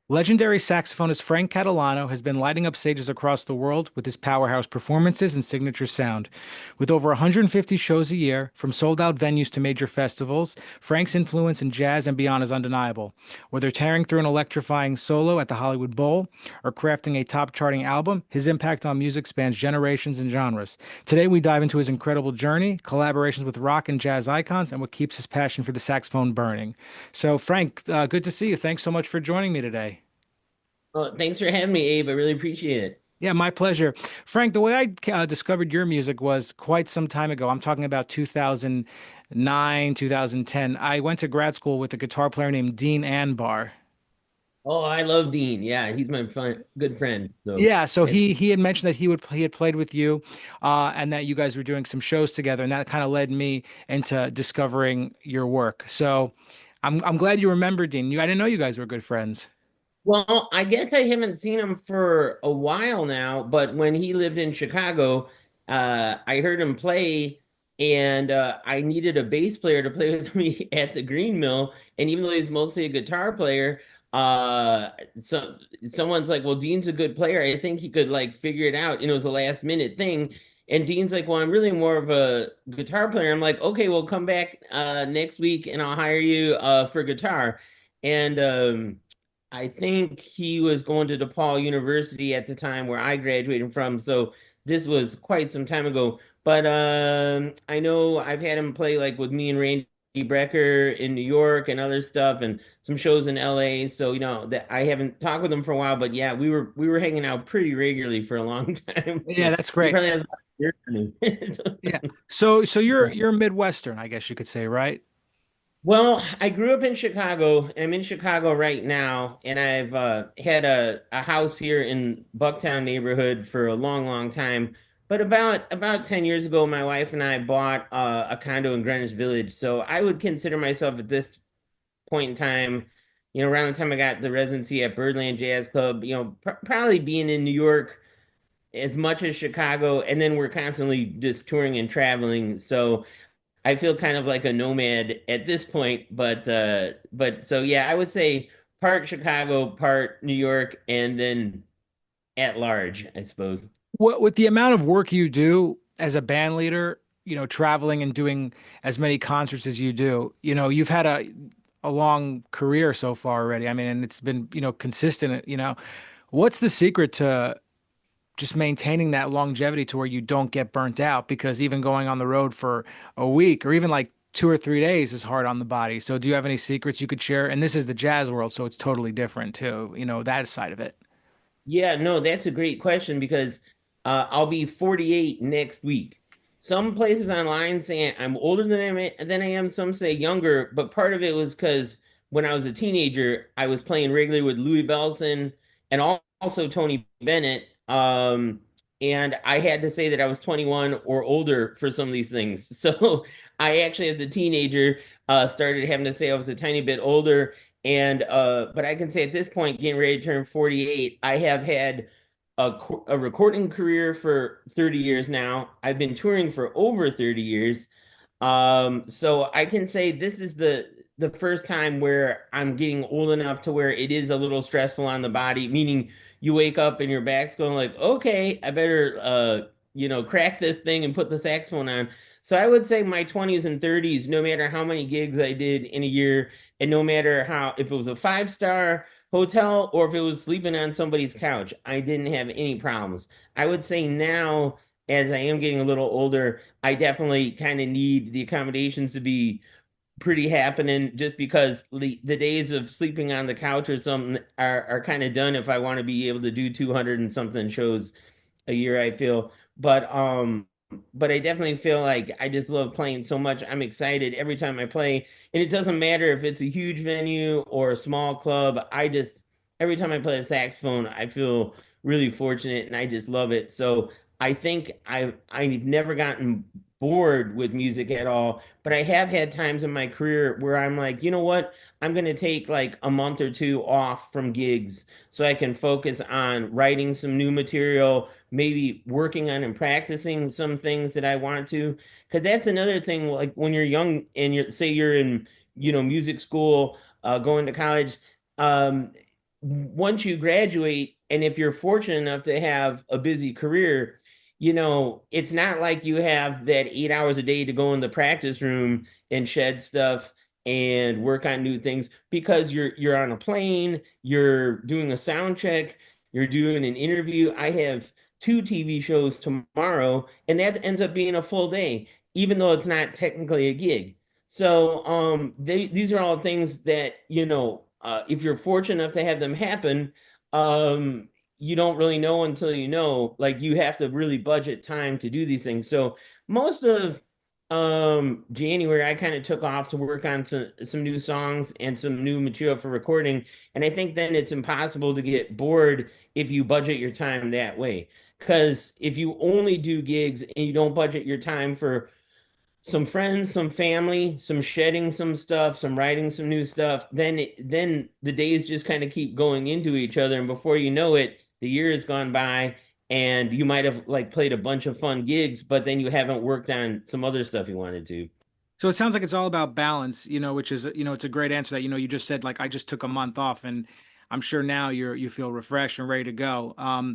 Legendary saxophonist Frank Catalano has been lighting up stages across the world with his powerhouse performances and signature sound. With over 150 shows a year, from sold-out venues to major festivals, Frank's influence in jazz and beyond is undeniable. Whether tearing through an electrifying solo at the Hollywood Bowl or crafting a top-charting album, his impact on music spans generations and genres. Today, we dive into his incredible journey, collaborations with rock and jazz icons, and what keeps his passion for the saxophone burning. So, Frank, good to see you. Thanks so much for joining me today. Oh, thanks for having me, Abe. I really appreciate it. Yeah, my pleasure. Frank, the way I discovered your music was quite some time ago. I'm talking about 2009, 2010. I went to grad school with a guitar player named Dean Anbar. Oh, I love Dean. Yeah, he's my good friend. So Yeah, so that's he had mentioned that he had played with you, and that you guys were doing some shows together, and that kind of led me into discovering your work. So I'm glad you remember Dean. I didn't know you guys were good friends. well, I guess I haven't seen him for a while now, but when he lived in Chicago, I heard him play, and I needed a bass player to play with me at the Green Mill. And even though he's mostly a guitar player, uh, so someone's like, "Well, Dean's a good player. I think he could like figure it out." It was a last minute thing. And Dean's like, "Well, I'm really more of a guitar player." I'm like, "Okay, well, come back next week and I'll hire you for guitar." And I think he was going to DePaul University at the time where I graduated from. So this was quite some time ago. But I know I've had him play like with me and Randy Brecker in New York and other stuff and some shows in LA. So that I haven't talked with him for a while, but yeah, we were hanging out pretty regularly for a long time. Yeah, So that's he great. probably has a lot of years on Yeah. him. So you're Midwestern, I guess you could say, right? Well, I grew up in Chicago, and I'm in Chicago right now, and I've had a house here in Bucktown neighborhood for a long, long time. But about 10 years ago, my wife and I bought a condo in Greenwich Village. So I would consider myself at this point in time, around the time I got the residency at Birdland Jazz Club, probably being in New York as much as Chicago, and then we're constantly just touring and traveling. So I feel kind of like a nomad at this point, but so yeah, I would say part Chicago, part New York, and then at large, I suppose. With the amount of work you do as a band leader, traveling and doing as many concerts as you do, you've had a long career so far already. I mean, and it's been, consistent, What's the secret to just maintaining that longevity to where you don't get burnt out? Because even going on the road for a week or even like 2 or 3 days is hard on the body. So do you have any secrets you could share? And this is the jazz world, so it's totally different too, that side of it. Yeah, no, that's a great question because I'll be 48 next week. Some places online saying I'm older than I am. Some say younger, but part of it was because when I was a teenager, I was playing regularly with Louis Bellson and also Tony Bennett. And I had to say that I was 21 or older for some of these things. So I actually, as a teenager, started having to say I was a tiny bit older, and but I can say at this point, getting ready to turn 48, I have had a recording career for 30 years now. I've been touring for over 30 years. So I can say this is the first time where I'm getting old enough to where it is a little stressful on the body, meaning you wake up and your back's going like, okay, I better crack this thing and put the saxophone on. So I would say my 20s and 30s, no matter how many gigs I did in a year, and no matter how, if it was a five-star hotel or if it was sleeping on somebody's couch, I didn't have any problems. I would say now, as I am getting a little older, I definitely kind of need the accommodations to be pretty happening just because the days of sleeping on the couch or something are kind of done if I want to be able to do 200 and something shows a year, I feel. But I definitely feel like I just love playing so much. I'm excited every time I play, and it doesn't matter if it's a huge venue or a small club. I just every time I play a saxophone, I feel really fortunate and I just love it. So I think I've never gotten bored with music at all, but I have had times in my career where I'm like, you know what? I'm going to take like a month or two off from gigs so I can focus on writing some new material, maybe working on and practicing some things that I want to. Because that's another thing, like when you're young and say you're in, music school, going to college. Um, once you graduate, and if you're fortunate enough to have a busy career, it's not like you have that 8 hours a day to go in the practice room and shed stuff and work on new things, because you're on a plane, you're doing a sound check, you're doing an interview. I have two TV shows tomorrow, and that ends up being a full day, even though it's not technically a gig. So these are all things that, if you're fortunate enough to have them happen, um, you don't really know until you know. Like, you have to really budget time to do these things. So most of January, I kind of took off to work on some new songs and some new material for recording. And I think then it's impossible to get bored if you budget your time that way. Because if you only do gigs and you don't budget your time for some friends, some family, some shedding some stuff, some writing some new stuff, then the days just kind of keep going into each other, and before you know it, the year has gone by, and you might have like played a bunch of fun gigs, but then you haven't worked on some other stuff you wanted to. So it sounds like it's all about balance, which is, it's a great answer that, you just said like I just took a month off and I'm sure now you feel refreshed and ready to go. I'd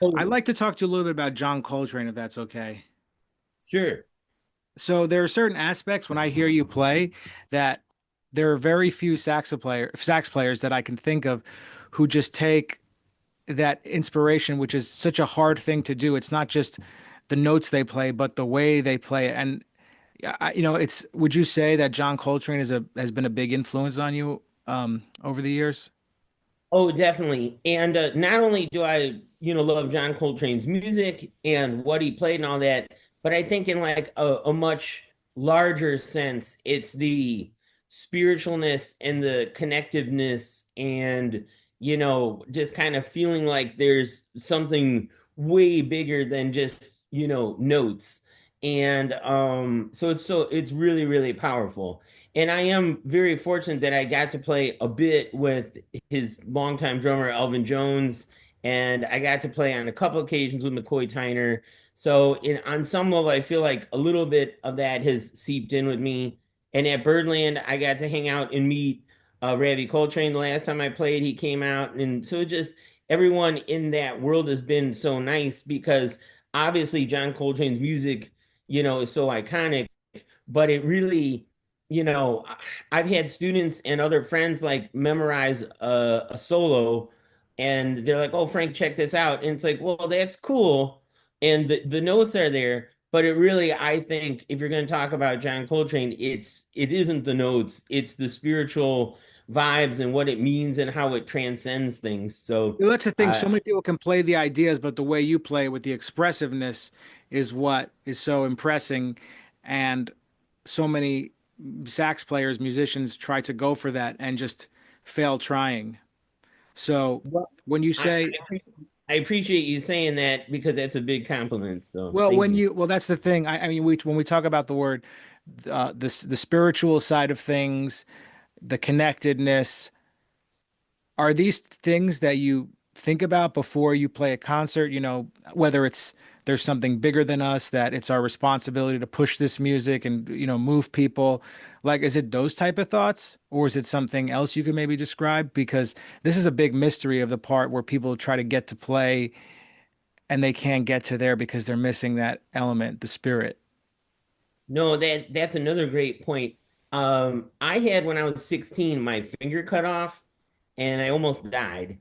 Oh, like to talk to you a little bit about John Coltrane, if that's okay. sure. So there are certain aspects when I hear you play that there are very few sax players that I can think of who just take that inspiration, which is such a hard thing to do. It's not just the notes they play, but the way they play it. And it's. Would you say that John Coltrane has been a big influence on you over the years? Oh, definitely. And not only do I, love John Coltrane's music and what he played and all that, but I think in like a much larger sense, it's the spiritualness and the connectiveness and, just kind of feeling like there's something way bigger than just, notes. And it's really, really powerful. And I am very fortunate that I got to play a bit with his longtime drummer Elvin Jones, and I got to play on a couple occasions with McCoy Tyner. So on some level, I feel like a little bit of that has seeped in with me. And at Birdland, I got to hang out and meet Ravi Coltrane. The last time I played, he came out, and so just everyone in that world has been so nice, because obviously John Coltrane's music, is so iconic, but it really, you know, I've had students and other friends like memorize a solo, and they're like, "Oh, Frank, check this out." And it's like, "Well, that's cool." And the notes are there, but it really, I think, if you're going to talk about John Coltrane, it isn't the notes, it's the spiritual vibes and what it means and how it transcends things. So, Well, that's the thing. uh, So many people can play the ideas, but the way you play with the expressiveness is what is so impressing. And so many sax players, musicians try to go for that and just fail trying. So well, when you I, I say, I appreciate you saying that, because that's a big compliment. So, thank you. that's the thing. I mean, when we talk about the word, the spiritual side of things, the connectedness, are these things that you think about before you play a concert? Whether it's there's something bigger than us, that it's our responsibility to push this music and, move people. Like, is it those type of thoughts, or is it something else you could maybe describe? Because this is a big mystery of the part where people try to get to play and they can't get to there because they're missing that element, the spirit. No, that's another great point. I had, when I was 16, my finger cut off, and I almost died,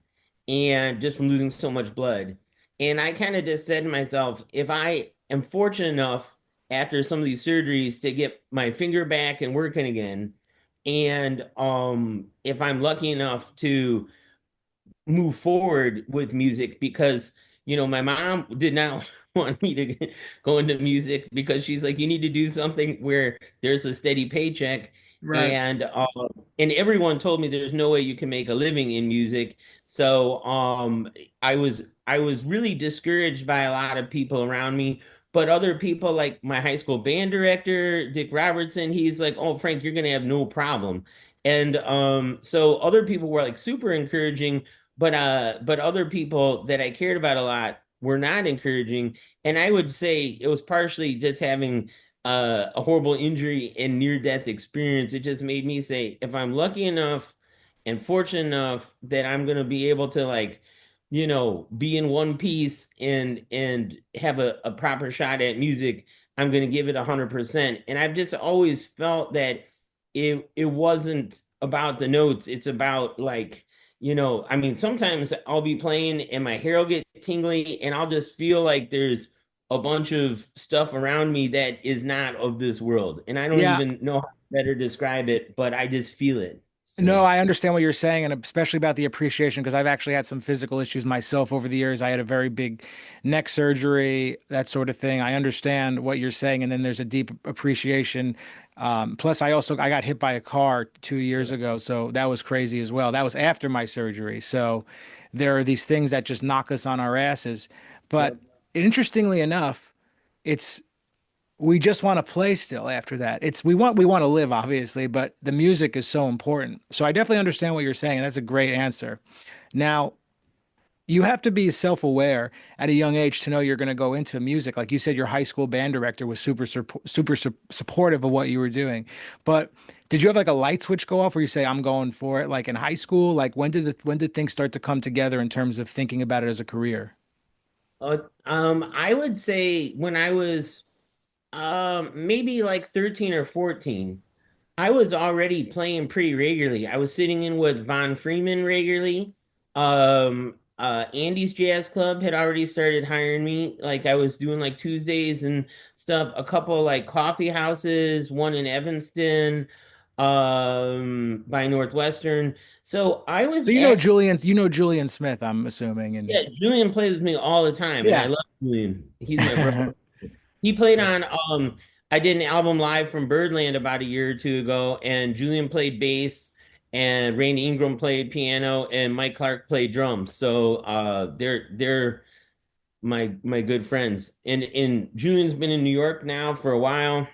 and just from losing so much blood. And I kind of just said to myself, if I am fortunate enough after some of these surgeries to get my finger back and working again, and if I'm lucky enough to move forward with music, because my mom did not want me to go into music, because she's like, you need to do something where there's a steady paycheck, Right. and everyone told me there's no way you can make a living in music. So I was really discouraged by a lot of people around me, but other people, like my high school band director Dick Robertson, he's like, "Oh, Frank, you're gonna have no problem." And so other people were like super encouraging, but other people that I cared about a lot were not encouraging. And I would say it was partially just having a horrible injury and near death experience. It just made me say, if I'm lucky enough and fortunate enough that I'm gonna be able to like, be in one piece and have a proper shot at music, I'm gonna give it 100%. And I've just always felt that it wasn't about the notes. It's about like, I mean, sometimes I'll be playing and my hair will get tingly and I'll just feel like there's a bunch of stuff around me that is not of this world. And I don't Yeah, even know how to better describe it, but I just feel it. no, So, I understand what you're saying, and especially about the appreciation, because I've actually had some physical issues myself over the years. I had a very big neck surgery, that sort of thing. I understand what you're saying, and then there's a deep appreciation. Plus, I got hit by a car 2 years ago, so that was crazy as well. That was after my surgery. So there are these things that just knock us on our asses. But yep. interestingly enough, it's we just want to play still after that. We want to live, obviously, but the music is so important. So I definitely understand what you're saying, and that's a great answer. Now, you have to be self-aware at a young age to know you're going to go into music. Like you said, your high school band director was supportive of what you were doing. But did you have like a light switch go off where you say, "I'm going for it"? Like in high school, like when did things start to come together in terms of thinking about it as a career? I would say when I was maybe like 13 or 14, I was already playing pretty regularly. I was sitting in with Von Freeman regularly. Andy's Jazz Club had already started hiring me. Like I was doing like Tuesdays and stuff, a couple like coffee houses, one in Evanston, by Northwestern. So I was So at, You know Julian Smith, I'm assuming, and yeah, Julian plays with me all the time, and I yeah. love Julian. He's my brother. He played on I did an album live from Birdland about a year or two ago, and Julian played bass and Randy Ingram played piano and Mike Clark played drums. So they're my good friends. And Julian's been in New York now for a while,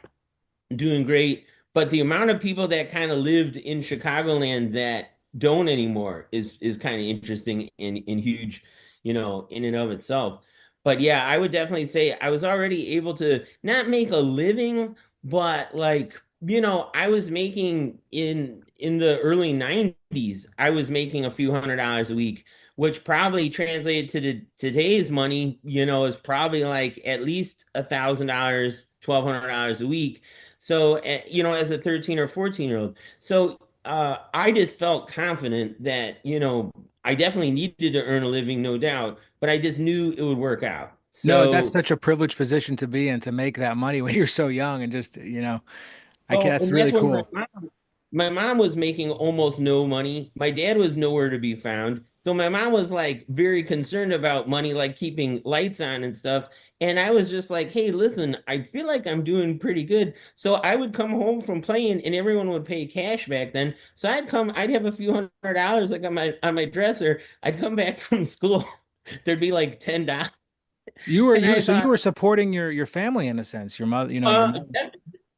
doing great. But the amount of people that kind of lived in Chicagoland that don't anymore is kind of interesting and huge, in and of itself. But yeah, I would definitely say I was already able to not make a living, but like, I was making in the early 90s, I was making a few $100s a week, which probably translated to today's money, is probably like at least $1,000, $1,200 a week. So, as a 13 or 14-year-old. So, I just felt confident that, I definitely needed to earn a living, no doubt, but I just knew it would work out. No, that's So, such a privileged position to be in to make that money when you're so young and just, that's and really that's when cool. my mom was making almost no money. My dad was nowhere to be found. So my mom was like very concerned about money, like keeping lights on and stuff. And I was just like, hey, listen, I feel like I'm doing pretty good. So I would come home from playing and everyone would pay cash back then. So I'd have a few $100 like on my dresser. I'd come back from school. There'd be like $10. And I So you thought, were supporting your family in a sense, your mother, your uh, mom.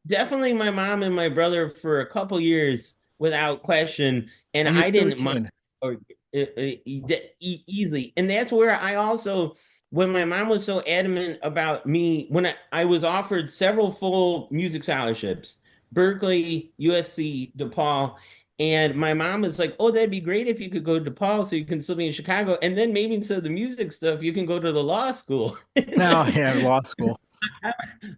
definitely my mom and my brother for a couple years without question, and And you're I didn't mind 13. or easily. And that's where I also, when my mom was so adamant about me, when I was offered several full music scholarships, Berkeley, USC, DePaul. And my mom was like, "Oh, that'd be great if you could go to DePaul so you can still be in Chicago. And then maybe instead of the music stuff, you can go to the law school." No, yeah, law school.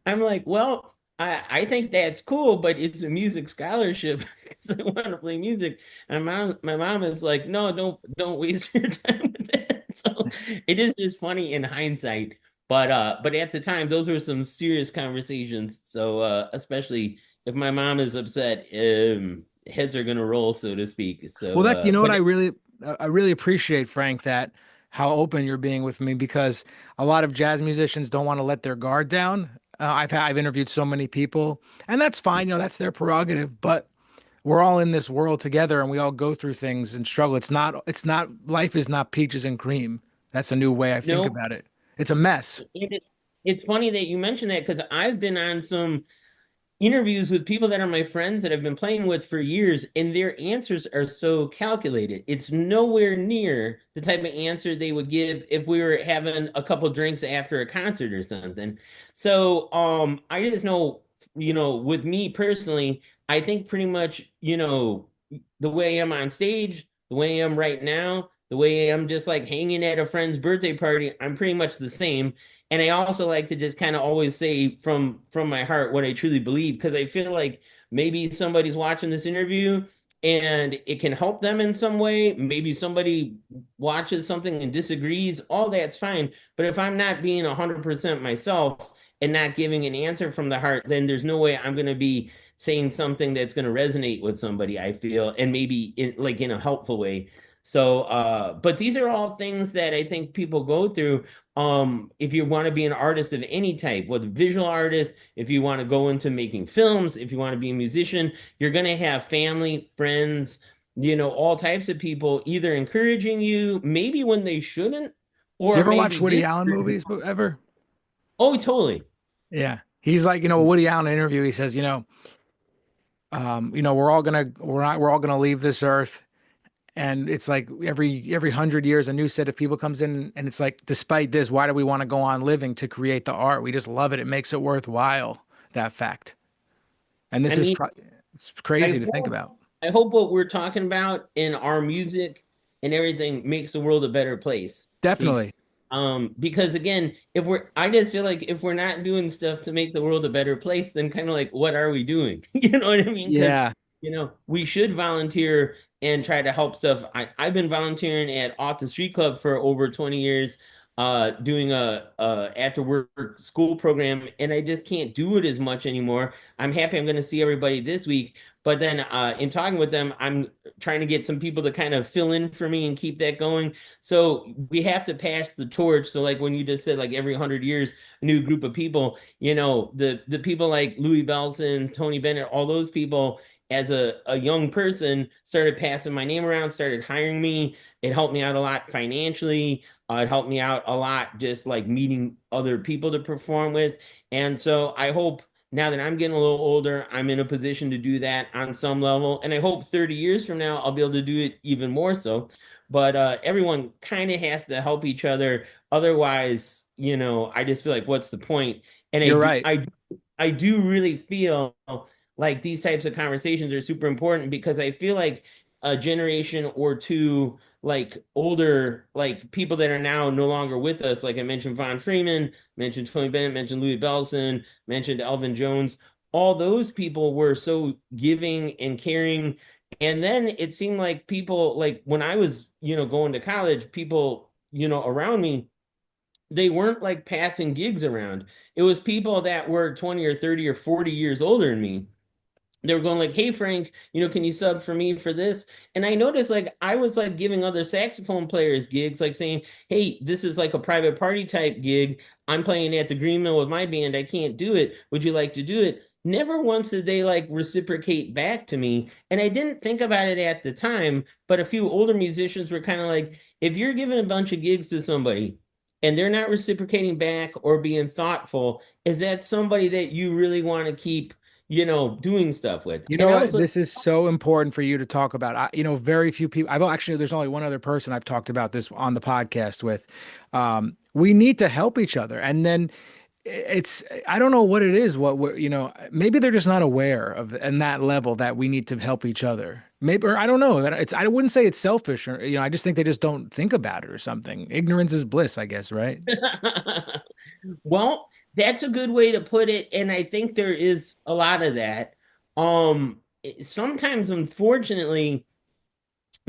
I'm like, well, I think that's cool, but it's a music scholarship because I want to play music. And my mom is like, no, don't waste your time with that. So it is just funny in hindsight. But at the time, those were some serious conversations. So especially if my mom is upset, heads are gonna roll, so to speak. Well, So that you know what but I really appreciate, Frank, that how open you're being with me because a lot of jazz musicians don't want to let their guard down. I've interviewed so many people, and that's fine, that's their prerogative. But we're all in this world together, and we all go through things and struggle. It's not life is not peaches and cream. That's a new way I think no, about it. It's a mess. it's funny that you mentioned that because I've been on some interviews with people that are my friends that I've been playing with for years, and their answers are so calculated. It's nowhere near the type of answer they would give if we were having a couple drinks after a concert or something. So, I just know, with me personally, I think pretty much, the way I am on stage, the way I am right now, the way I'm just like hanging at a friend's birthday party, I'm pretty much the same. And I also like to just kind of always say from my heart what I truly believe, because I feel like maybe somebody's watching this interview and it can help them in some way. Maybe somebody watches something and disagrees, all that's fine. But if I'm not being 100% myself and not giving an answer from the heart, then there's no way I'm going to be saying something that's going to resonate with somebody, I feel, and maybe in a helpful way. So, but these are all things that I think people go through. If you want to be an artist of any type, whether visual artist, if you want to go into making films, if you want to be a musician, you're going to have family, friends, all types of people either encouraging you, maybe when they shouldn't, Do you or ever watch maybe Woody did. Allen movies ever? Oh, totally. Yeah. He's like, Woody Allen interview, he says, we're all gonna leave this earth. And it's like every 100 years, a new set of people comes in, and it's like, despite this, why do we want to go on living to create the art? We just love it. It makes it worthwhile, that fact. And I this is mean, it's I crazy to think hope about. I hope what we're talking about in our music and everything makes the world a better place. Definitely. Because again, I just feel like if we're not doing stuff to make the world a better place, then kind of like, what are we doing? You know what I mean? Because, Yeah. we should volunteer and try to help stuff. I've been volunteering at Off the Street Club for over 20 years, doing a after work school program, and I just can't do it as much anymore. I'm happy I'm going to see everybody this week, but then in talking with them, I'm trying to get some people to kind of fill in for me and keep that going. So we have to pass the torch. So like when you just said, like every 100 years, a new group of people, the people like Louis Belson, Tony Bennett, all those people as a young person started passing my name around, started hiring me. It helped me out a lot financially. It helped me out a lot just like meeting other people to perform with. And so I hope now that I'm getting a little older, I'm in a position to do that on some level. And I hope 30 years from now, I'll be able to do it even more so. But everyone kind of has to help each other. Otherwise, I just feel like, what's the point? And You're right. I do really feel like these types of conversations are super important because I feel like a generation or two, like older, like people that are now no longer with us, like I mentioned Von Freeman, mentioned Tony Bennett, mentioned Louis Bellson, mentioned Elvin Jones, all those people were so giving and caring. And then it seemed like people, like when I was, going to college, people, around me, they weren't like passing gigs around. It was people that were 20 or 30 or 40 years older than me. They were going like, "Hey Frank, can you sub for me for this?" And I noticed like I was like giving other saxophone players gigs, like saying, "Hey, this is like a private party type gig. I'm playing at the Green Mill with my band. I can't do it. Would you like to do it?" Never once did they like reciprocate back to me. And I didn't think about it at the time, but a few older musicians were kind of like, if you're giving a bunch of gigs to somebody and they're not reciprocating back or being thoughtful, is that somebody that you really want to keep, doing stuff with? You And know I what? was like, This is so important for you to talk about. Very few people. I've actually, there's only one other person I've talked about this on the podcast with. We need to help each other. And then I don't know what it is. Maybe they're just not aware of and that level that we need to help each other. Maybe, or I don't know. I wouldn't say it's selfish or, I just think they just don't think about it or something. Ignorance is bliss, I guess, right? well, that's a good way to put it. And I think there is a lot of that. Sometimes, unfortunately,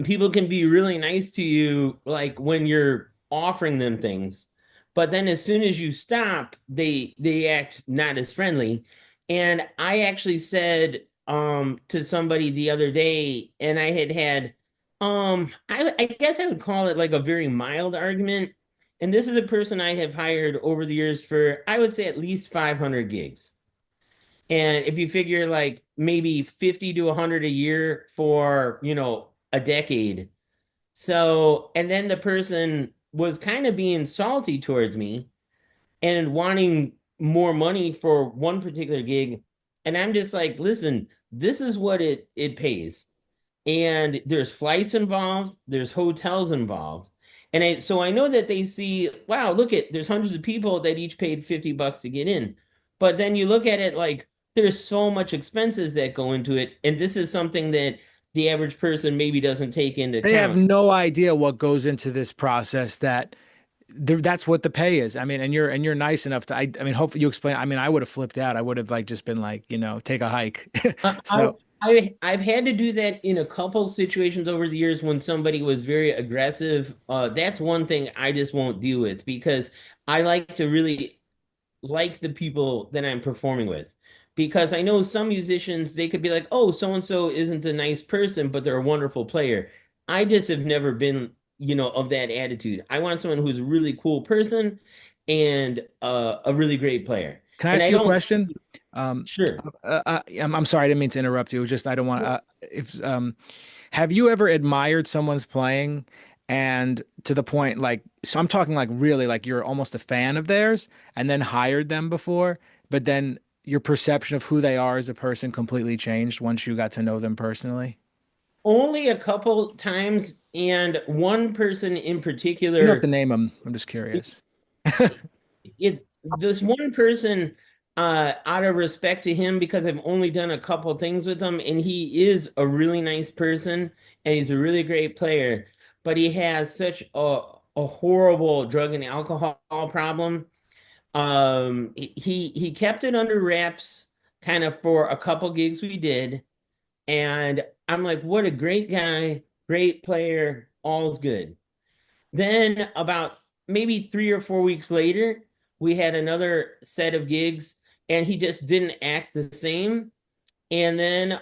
people can be really nice to you, like when you're offering them things, but then as soon as you stop, they act not as friendly. And I actually said to somebody the other day, and I had I guess I would call it like a very mild argument. And this is a person I have hired over the years for, I would say, at least 500 gigs. And if you figure like maybe 50 to 100 a year for, a decade. So, and then the person was kind of being salty towards me and wanting more money for one particular gig. And I'm just like, listen, this is what it pays. And there's flights involved, there's hotels involved. And so I know that they see, wow, look at, there's hundreds of people that each paid $50 to get in. But then you look at it like there's so much expenses that go into it. And this is something that the average person maybe doesn't take into They have account. no idea what goes into this process that that's what the pay is. I mean, and you're nice enough to I mean, hopefully you explain. I mean, I would have flipped out. I would have like just been like, take a hike. I, I So, I've had to do that in a couple situations over the years when somebody was very aggressive. That's one thing I just won't deal with because I like to really like the people that I'm performing with. Because I know some musicians, they could be like, oh, so and so isn't a nice person, but they're a wonderful player. I just have never been, of that attitude. I want someone who's a really cool person and a really great player. can I And ask I you a don't, question? Um, sure. I'm sorry, I didn't mean to interrupt you. It was just I don't want to. If Have you ever admired someone's playing and to the point like, so I'm talking like really like you're almost a fan of theirs and then hired them before, but then your perception of who they are as a person completely changed once you got to know them personally? Only a couple times, and one person in You don't have to particular. name them. I'm just curious. It's this one person, out of respect to him, because I've only done a couple things with him, and he is a really nice person and he's a really great player, but he has such a horrible drug and alcohol problem. He kept it under wraps kind of for a couple gigs we did, and I'm like, what a great guy, great player, all's good. Then about maybe 3 or 4 weeks later, we had another set of gigs and he just didn't act the same. And then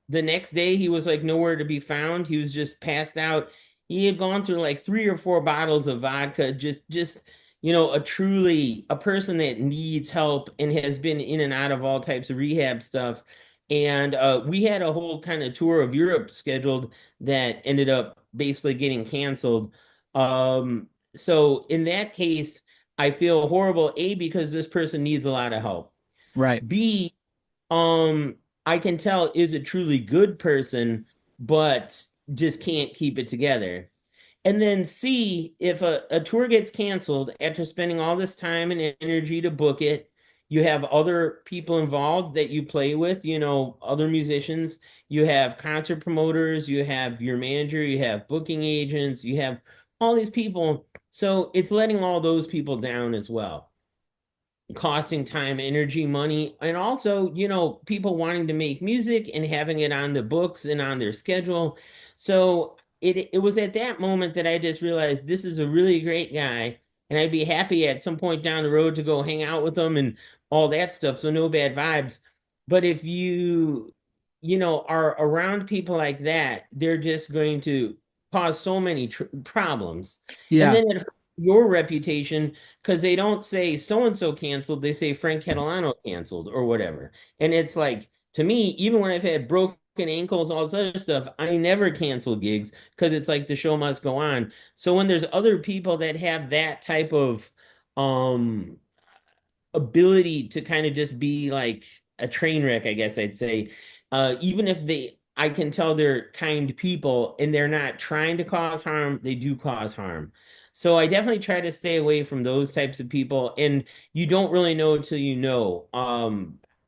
the next day he was like nowhere to be found. He was just passed out. He had gone through like 3 or 4 bottles of vodka, just a person that needs help and has been in and out of all types of rehab stuff. And we had a whole kind of tour of Europe scheduled that ended up basically getting canceled. So in that case, I feel horrible, A, because this person needs a lot of help. Right. B, um, I can tell is a truly good person, but just can't keep it together. And then C, if a tour gets canceled after spending all this time and energy to book it, you have other people involved that you play with, other musicians, you have concert promoters, you have your manager, you have booking agents, you have all these people. So it's letting all those people down as well, costing time, energy, money, and also, people wanting to make music and having it on the books and on their schedule. So it was at that moment that I just realized this is a really great guy, and I'd be happy at some point down the road to go hang out with him and all that stuff. So no bad vibes. But if are around people like that, they're just going to cause so many problems. And Yeah. then it hurts your reputation because they don't say so and so canceled, they say Frank Catalano canceled or whatever. And it's like, to me, even when I've had broken ankles, all this other stuff, I never cancel gigs because it's like the show must go on. So when there's other people that have that type of um ability to kind of just be like a train wreck, I guess I'd say. Even if I can tell they're kind people and they're not trying to cause harm, they do cause harm. So I definitely try to stay away from those types of people. And you don't really know until you know.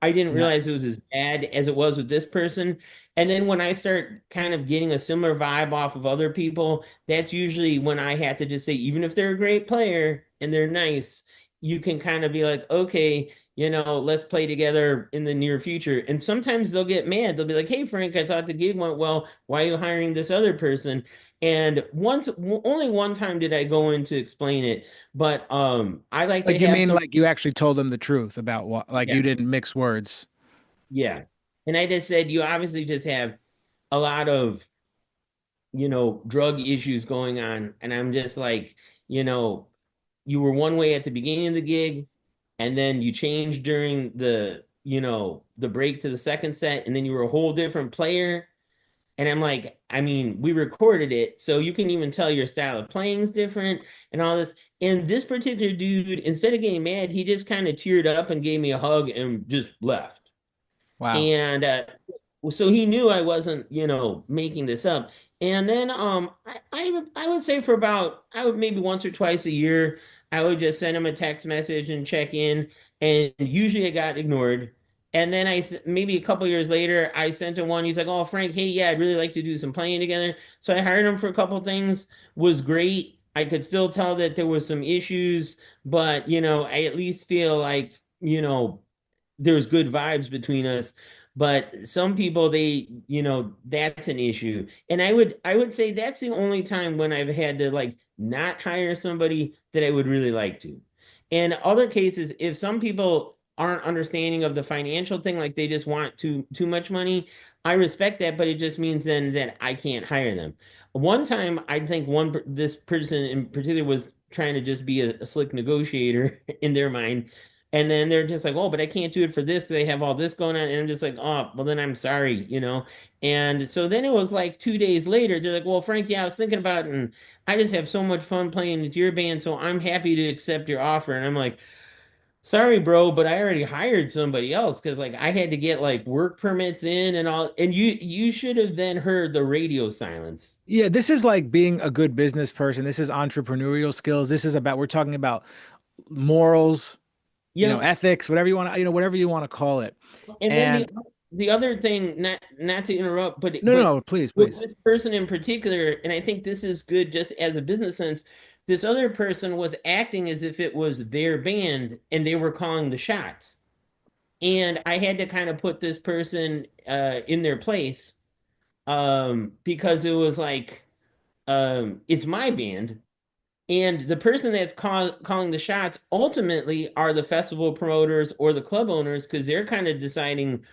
I didn't Yeah. realize it was as bad as it was with this person. And then when I start kind of getting a similar vibe off of other people, that's usually when I have to just say, even if they're a great player and they're nice, you can kind of be like, okay, let's play together in the near future. And sometimes they'll get mad. They'll be like, hey, Frank, I thought the gig went well. Why are you hiring this other person? And only one time did I go in to explain it, but I like to Like you have mean some, like you actually told them the truth about what, like yeah, you didn't mix words. yeah. And I just said, you obviously just have a lot of, drug issues going on. And I'm just like, you know, you were one way at the beginning of the gig, and then you changed during the break to the second set, and then you were a whole different player. And I'm like, I mean, we recorded it, so you can even tell your style of playing is different and all this. And this particular dude, instead of getting mad, he just kind of teared up and gave me a hug and just left. Wow. And so he knew I wasn't, making this up. And then I would say for about I would maybe once or twice a year, I would just send him a text message and check in. And usually I got ignored. And then maybe a couple years later, I sent him one. He's like, "Oh, Frank, hey, yeah, I'd really like to do some playing together." So I hired him for a couple things. Was great. I could still tell that there was some issues, but I at least feel like there's good vibes between us. But some people, that's an issue. And I would say that's the only time when I've had to like not hire somebody that I would really like to. In other cases, if some people aren't understanding of the financial thing, like they just want too much money, I respect that, but it just means then that I can't hire them. One time, I think this person in particular was trying to just be a slick negotiator in their mind, and then they're just like, oh, but I can't do it for this because they have all this going on. And I'm just like, oh, well, then I'm sorry. And so then it was like 2 days later, they're like, well, Frank, yeah, I was thinking about it, and I just have so much fun playing with your band, so I'm happy to accept your offer. And I'm like, sorry, bro, but I already hired somebody else because like I had to get like work permits in and all. And you should have then heard the radio silence. Yeah, this is like being a good business person. This is entrepreneurial skills. This is about, we're talking about morals, Yep. ethics, whatever you want to, whatever you want to call it. And then the And the other thing, not to interrupt, but no, no, no, please, with please. this person in particular, and I think this is good just as a business sense, this other person was acting as if it was their band and they were calling the shots. And I had to kind of put this person in their place, because it was like, it's my band. And the person that's calling the shots ultimately are the festival promoters or the club owners because they're kind of deciding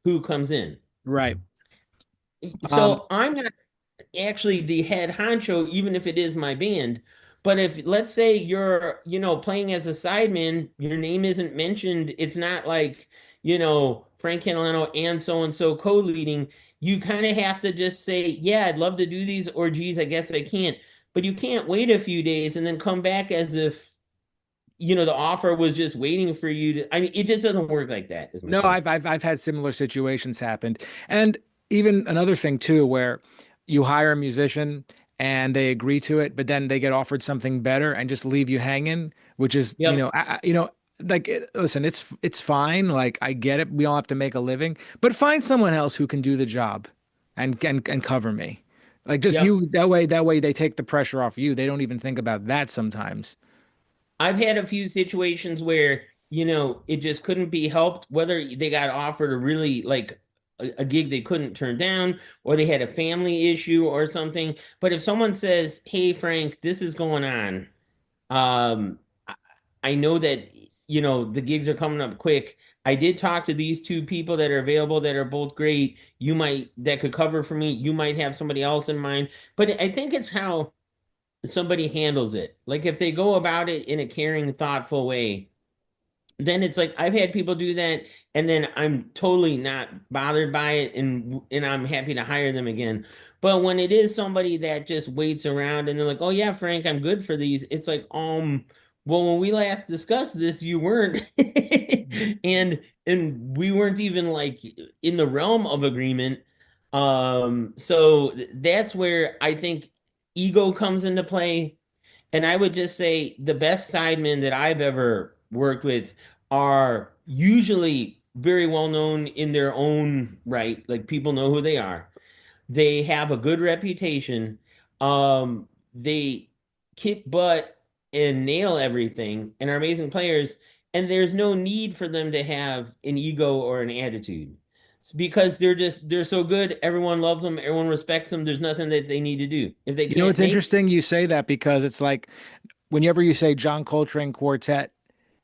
who comes in. Right. Um, So I'm not actually the head honcho, even if it is my band. But if let's say you're, playing as a sideman, your name isn't mentioned. It's not like, Frank Catalano and so co-leading. You kind of have to just say, yeah, I'd love to do these, or geez, I guess I can't. But you can't wait a few days and then come back as if, the offer was just waiting for you to. I mean, it just doesn't work like that, is my no, point. I've had similar situations happened. And even another thing too, where you hire a musician and they agree to it, but then they get offered something better and just leave you hanging, which is, Yep. like listen, it's fine. Like I get it. We all have to make a living, but find someone else who can do the job and cover me. Like just Yep. you that way they take the pressure off you. They don't even think about that sometimes. I've had a few situations where, it just couldn't be helped, whether they got offered a really like a gig they couldn't turn down, or they had a family issue or something. But if someone says, hey, Frank, this is going on, um, I I know that, the gigs are coming up quick. I did talk to these two people that are available that are both great. That could cover for me. You might have somebody else in mind. But I think it's how somebody handles it. Like if they go about it in a caring, thoughtful way, then it's like I've had people do that, and then I'm totally not bothered by it, and I'm happy to hire them again. But when it is somebody that just waits around and they're like, "Oh yeah, Frank, I'm good for these," it's like, well, when we last discussed this, you weren't, and we weren't even like in the realm of agreement. So that's where I think ego comes into play. And I would just say the best sidemen that I've ever worked with are usually very well known in their own right. Like people know who they are. They have a good reputation. They kick butt and nail everything and are amazing players. And there's no need for them to have an ego or an attitude. It's because they're so good. Everyone loves them. Everyone respects them. There's nothing that they need to do. If they can't It's make, interesting you say that because it's like whenever you say John Coltrane Quartet,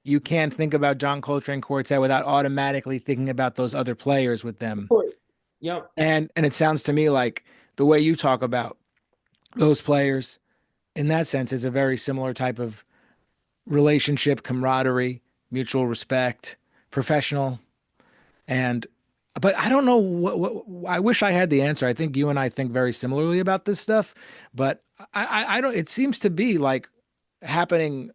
you can't think about John Coltrane Quartet without automatically thinking about those other players with of them. course. Yep. And it sounds to me like the way you talk about those players in that sense is a very similar type of relationship, camaraderie, mutual respect, professional. And but I don't know what I wish I had the answer. I think you and I think very similarly about this stuff, but I don't. It seems to be like happening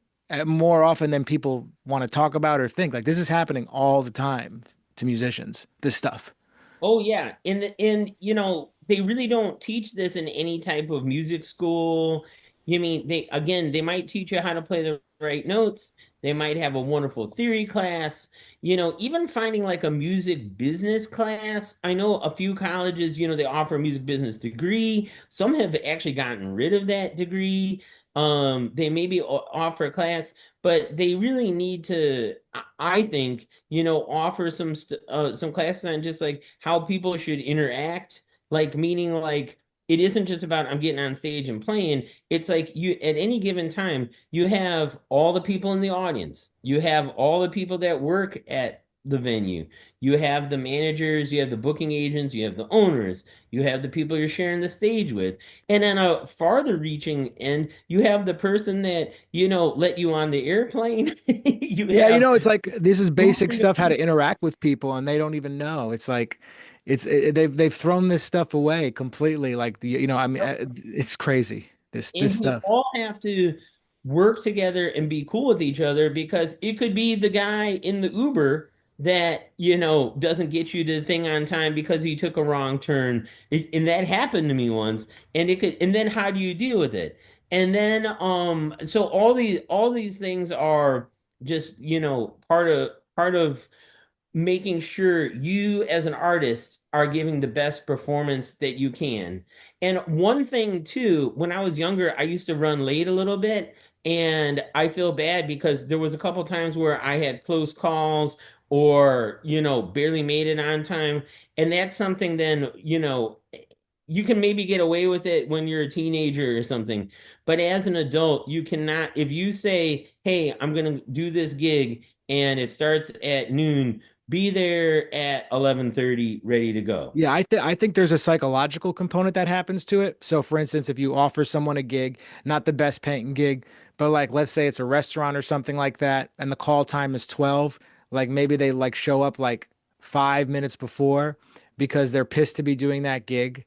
more often than people want to talk about or think. Like this is happening all the time to musicians. This stuff. Oh yeah, and they really don't teach this in any type of music school. You mean they might teach you how to play the right notes. They might have a wonderful theory class, even finding like a music business class. I know a few colleges, they offer a music business degree. Some have actually gotten rid of that degree. They maybe offer a class, but they really need to, I think, offer some classes on just like how people should interact, like meaning like it isn't just about I'm getting on stage and playing. It's like you at any given time, you have all the people in the audience, you have all the people that work at the venue, you have the managers, you have the booking agents, you have the owners, you have the people you're sharing the stage with. And on a farther reaching end, you have the person that, let you on the airplane. You Yeah, have it's like this is food basic in the stuff how to interact with people and they don't even know. It's like they've thrown this stuff away completely like I mean it's crazy. This And we stuff. all have to work together and be cool with each other because it could be the guy in the Uber that, doesn't get you to the thing on time because he took a wrong turn. And that happened to me once. And then how do you deal with it? And then, so all these things are just, part of making sure you as an artist are giving the best performance that you can. And one thing too, when I was younger, I used to run late a little bit, and I feel bad because there was a couple times where I had close calls or, barely made it on time. And that's something then, you can maybe get away with it when you're a teenager or something. But as an adult, you cannot, if you say, "Hey, I'm going to do this gig and it starts at noon," be there at 11:30 ready to go. Yeah, I think there's a psychological component that happens to it. So for instance, if you offer someone a gig, not the best paying gig, but like let's say it's a restaurant or something like that, and the call time is 12, like maybe they like show up like 5 minutes before because they're pissed to be doing that gig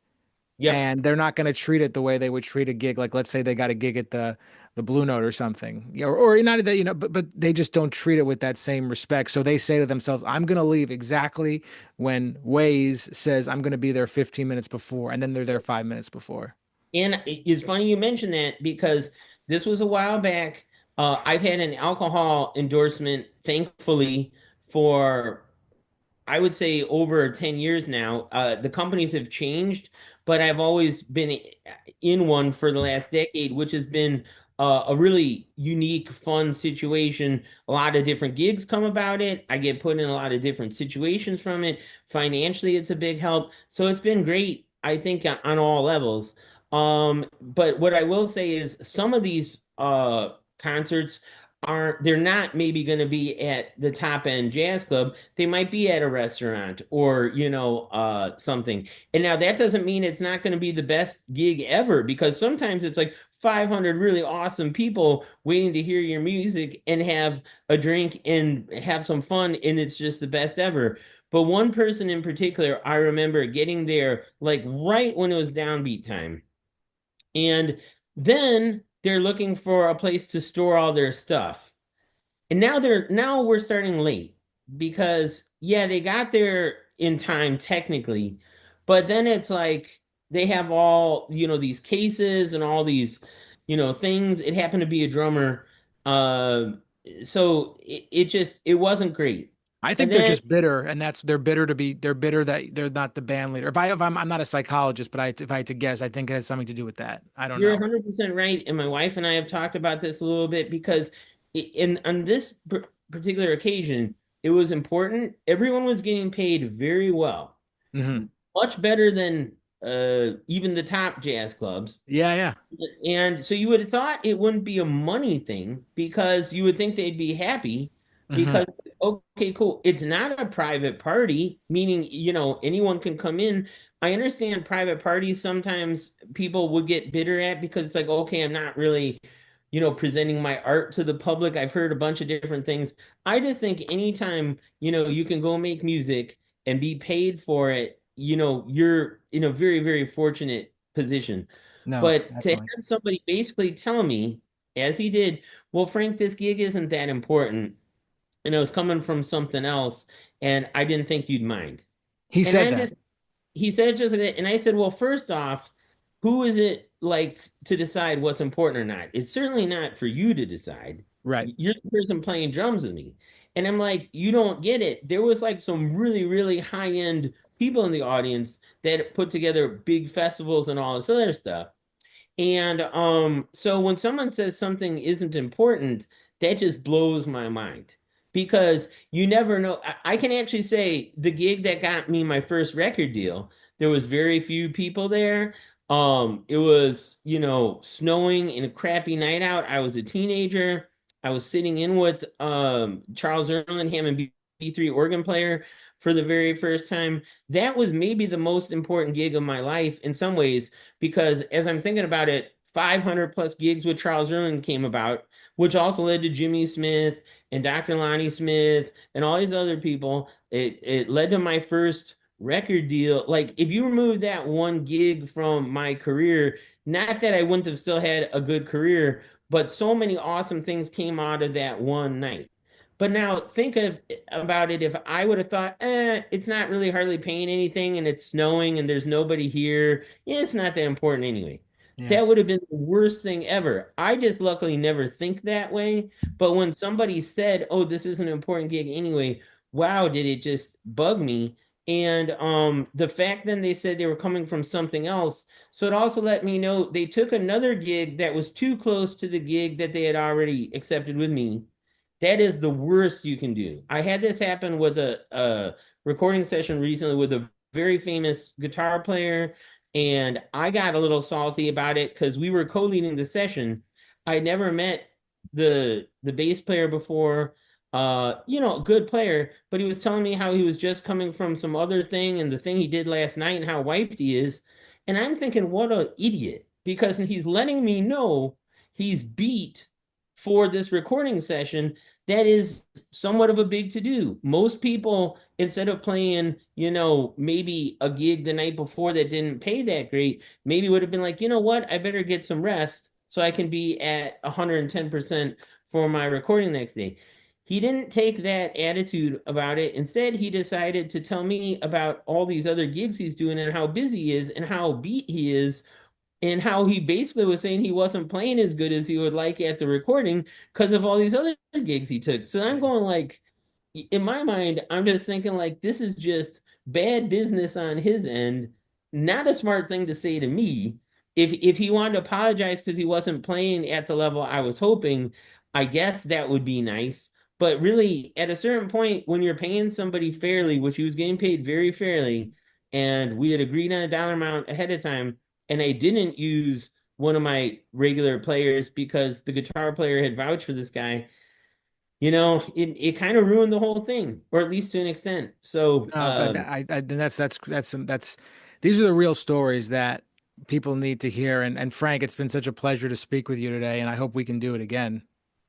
Yep. and they're not going to treat it the way they would treat a gig. Like, let's say they got a gig at the Blue Note or something, or not that, but they just don't treat it with that same respect. So they say to themselves, I'm going to leave exactly when Waze says I'm going to be there 15 minutes before, and then they're there 5 minutes before. And it's funny you mentioned that because this was a while back. I've had an alcohol endorsement, thankfully, for I would say over 10 years now. The companies have changed, but I've always been in one for the last decade, which has been a really unique, fun situation. A lot of different gigs come about it. I get put in a lot of different situations from it. Financially, it's a big help. So it's been great, I think, on all levels. But what I will say is some of these concerts they're not maybe going to be at the top end jazz club. They might be at a restaurant or something. And now that doesn't mean it's not going to be the best gig ever, because sometimes it's like 500 really awesome people waiting to hear your music and have a drink and have some fun, and it's just the best ever. But one person in particular, I remember getting there like right when it was downbeat time, and then they're looking for a place to store all their stuff. And now we're starting late because yeah, they got there in time technically, but then it's like they have all, these cases and all these, things. It happened to be a drummer. Uh so it wasn't great. I And think they're then just bitter, and they're bitter that they're not the band leader. I'm not a psychologist, but if I had to guess, I think it has something to do with that. I don't you're know. 100% right. And my wife and I have talked about this a little bit because in on this particular occasion, it was important. Everyone was getting paid very well, Hmm. much better than even the top jazz clubs. Yeah, yeah. And so you would have thought it wouldn't be a money thing because you would think they'd be happy Hmm. because, okay, cool. It's not a private party, meaning, anyone can come in. I understand private parties sometimes people would get bitter at because it's like, okay, I'm not really, presenting my art to the public. I've heard a bunch of different things. I just think anytime, you can go make music and be paid for it, you're in a very, very fortunate position. No, But to definitely. have somebody basically tell me, as he did, well, Frank, this gig isn't that important, and it was coming from something else, and I didn't think you'd mind. He And said I'm that. just, he said just like that, and I said, well, first off, who is it like to decide what's important or not? It's certainly not for you to decide. Right. You're the person playing drums with me. And I'm like, you don't get it. There was like some really, really high-end people in the audience that put together big festivals and all this other stuff. And so when someone says something isn't important, that just blows my mind because you never know. I can actually say the gig that got me my first record deal, there was very few people there. It was, snowing and a crappy night out. I was a teenager. I was sitting in with Charles Erlingham and B3 organ player for the very first time. That was maybe the most important gig of my life in some ways because as I'm thinking about it, 500 plus gigs with Charles Erling came about, which also led to Jimmy Smith and Dr. Lonnie Smith and all these other people. It led to my first record deal. Like, if you remove that one gig from my career, not that I wouldn't have still had a good career, but so many awesome things came out of that one night. But now think about it if I would have thought, it's not really hardly paying anything and it's snowing and there's nobody here. Yeah, it's not that important anyway. Yeah. That would have been the worst thing ever. I just luckily never think that way. But when somebody said, "Oh, this is an important gig anyway," wow, did it just bug me. And the fact then they said they were coming from something else. So it also let me know they took another gig that was too close to the gig that they had already accepted with me. That is the worst you can do. I had this happen with a recording session recently with a very famous guitar player, and I got a little salty about it because we were co-leading the session. I never met the bass player before, good player, but he was telling me how he was just coming from some other thing and the thing he did last night and how wiped he is. And I'm thinking, what an idiot, because he's letting me know he's beat for this recording session that is somewhat of a big to do. Most people, instead of playing, maybe a gig the night before that didn't pay that great, maybe would have been like, you know what, I better get some rest so I can be at 110% for my recording next day. He didn't take that attitude about it. Instead, he decided to tell me about all these other gigs he's doing and how busy he is and how beat he is and how he basically was saying he wasn't playing as good as he would like at the recording because of all these other gigs he took. So I'm going like, in my mind, I'm just thinking like this is just bad business on his end, not a smart thing to say to me. If he wanted to apologize because he wasn't playing at the level I was hoping, I guess that would be nice. But really, at a certain point, when you're paying somebody fairly, which he was getting paid very fairly, and we had agreed on a dollar amount ahead of time, and I didn't use one of my regular players because the guitar player had vouched for this guy, it kind of ruined the whole thing, or at least to an extent. So, But these are the real stories that people need to hear. And Frank, it's been such a pleasure to speak with you today, and I hope we can do it again.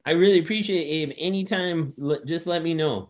I really appreciate it, Abe. Anytime, just let me know.